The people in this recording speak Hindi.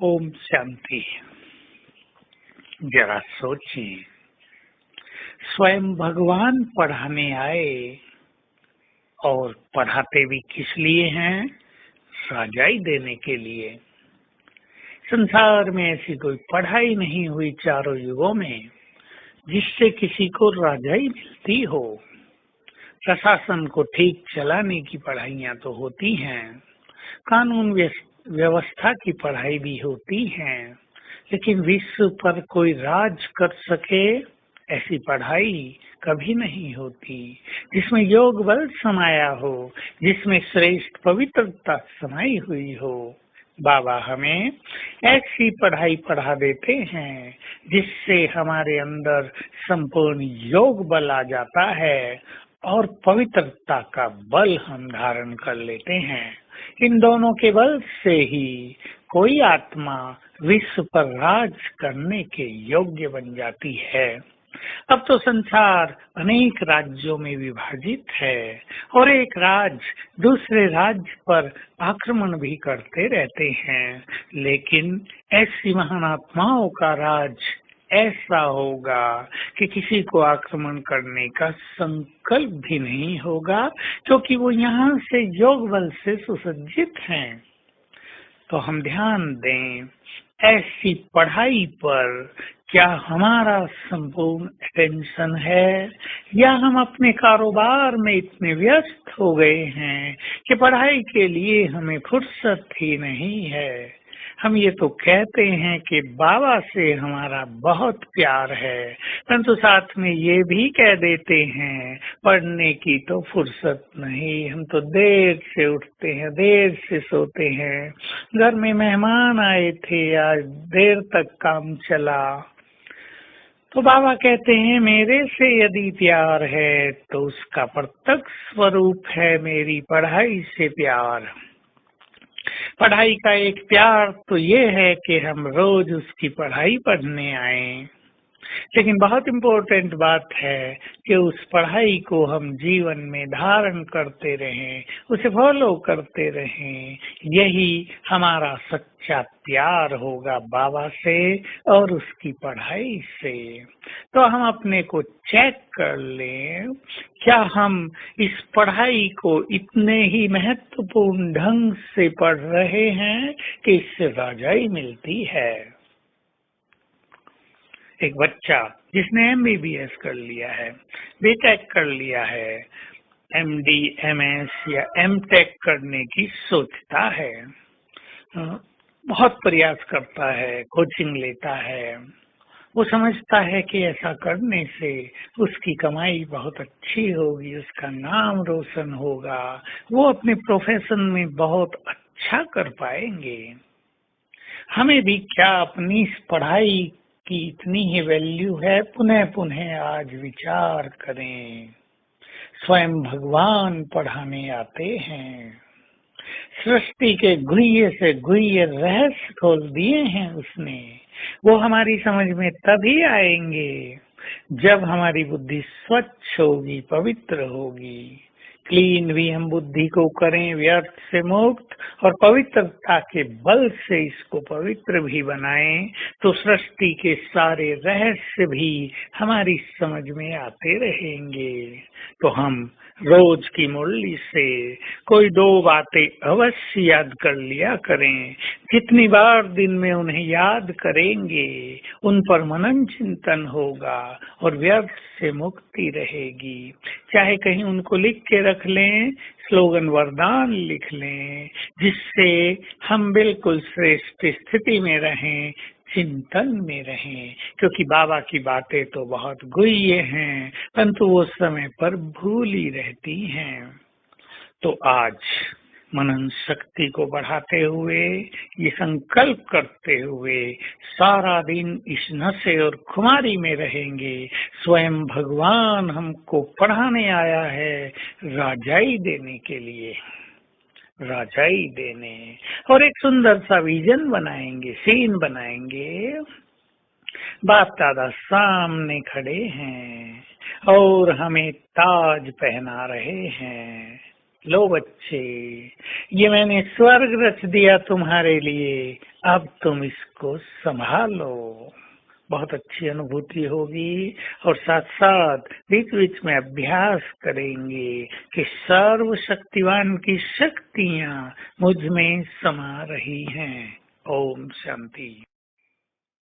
ओम शांति। जरा सोचिए, स्वयं भगवान पढ़ाने आए और पढ़ाते भी किस लिए हैं? राजाई देने के लिए। संसार में ऐसी कोई पढ़ाई नहीं हुई चारों युगों में जिससे किसी को राजाई मिलती हो। प्रशासन को ठीक चलाने की पढ़ाइयाँ तो होती हैं, कानून व्यवस्था की पढ़ाई भी होती है, लेकिन विश्व पर कोई राज कर सके ऐसी पढ़ाई कभी नहीं होती, जिसमें योग बल समाया हो, जिसमें श्रेष्ठ पवित्रता समाई हुई हो। बाबा हमें ऐसी पढ़ाई पढ़ा देते हैं जिससे हमारे अंदर संपूर्ण योग बल आ जाता है और पवित्रता का बल हम धारण कर लेते हैं। इन दोनों के बल से ही कोई आत्मा विश्व पर राज करने के योग्य बन जाती है। अब तो संसार अनेक राज्यों में विभाजित है और एक राज्य दूसरे राज्य पर आक्रमण भी करते रहते हैं, लेकिन ऐसी महान आत्माओं का राज ऐसा होगा कि किसी को आक्रमण करने का संकल्प भी नहीं होगा, क्योंकि वो यहाँ से योग बल से सुसज्जित हैं। तो हम ध्यान दें ऐसी पढ़ाई पर। क्या हमारा संपूर्ण अटेंशन है, या हम अपने कारोबार में इतने व्यस्त हो गए हैं कि पढ़ाई के लिए हमें फुर्सत ही नहीं है। हम ये तो कहते हैं कि बाबा से हमारा बहुत प्यार है, परंतु साथ में ये भी कह देते हैं पढ़ने की तो फुर्सत नहीं, हम तो देर से उठते हैं, देर से सोते हैं, घर में मेहमान आए थे, आज देर तक काम चला। तो बाबा कहते हैं मेरे से यदि प्यार है तो उसका प्रत्यक्ष स्वरूप है मेरी पढ़ाई से प्यार। पढ़ाई का एक प्यार तो ये है कि हम रोज उसकी पढ़ाई पढ़ने आए, लेकिन बहुत इम्पोर्टेंट बात है कि उस पढ़ाई को हम जीवन में धारण करते रहें, उसे फॉलो करते रहें। यही हमारा सच्चा प्यार होगा बाबा से और उसकी पढ़ाई से। तो हम अपने को चेक कर लें, क्या हम इस पढ़ाई को इतने ही महत्वपूर्ण ढंग से पढ़ रहे हैं कि इससे राजाई मिलती है। एक बच्चा जिसने MBBS कर लिया है, BTech कर लिया है, MD, MS या MTech करने की सोचता है, बहुत प्रयास करता है, कोचिंग लेता है, वो समझता है कि ऐसा करने से उसकी कमाई बहुत अच्छी होगी, उसका नाम रोशन होगा, वो अपने प्रोफेशन में बहुत अच्छा कर पाएंगे। हमें भी क्या अपनी इस पढ़ाई की इतनी ही वैल्यू है? पुनः पुनः आज विचार करें। स्वयं भगवान पढ़ाने आते हैं, सृष्टि के गुह्य से गुह्य रहस्य खोल दिए हैं उसने। वो हमारी समझ में तभी आएंगे जब हमारी बुद्धि स्वच्छ होगी, पवित्र होगी। क्लीन भी हम बुद्धि को करें, व्यर्थ से मुक्त, और पवित्रता के बल से इसको पवित्र भी बनाएं, तो सृष्टि के सारे रहस्य भी हमारी समझ में आते रहेंगे। तो हम रोज की मुरली से कोई 2 बातें अवश्य याद कर लिया करें। जितनी बार दिन में उन्हें याद करेंगे, उन पर मनन चिंतन होगा और व्यर्थ से मुक्ति रहेगी। चाहे कहीं उनको लिख के रख लें, स्लोगन वरदान लिख लें, जिससे हम बिल्कुल श्रेष्ठ स्थिति में रहें, चिंतन में रहें, क्योंकि बाबा की बातें तो बहुत गुह्य हैं, परंतु वो समय पर भूली रहती हैं। तो आज मनन शक्ति को बढ़ाते हुए, ये संकल्प करते हुए सारा दिन इस नशे और खुमारी में रहेंगे। स्वयं भगवान हमको पढ़ाने आया है राजाई देने के लिए, राजाई देने। और एक सुंदर सा विजन बनाएंगे, सीन बनाएंगे। बाप दादा सामने खड़े हैं और हमें ताज पहना रहे हैं। लो बच्चे, ये मैंने स्वर्ग रच दिया तुम्हारे लिए, अब तुम इसको संभालो। बहुत अच्छी अनुभूति होगी और साथ साथ बीच बीच में अभ्यास करेंगे कि सर्वशक्तिवान की शक्तियां मुझ में समा रही हैं। ओम शांति।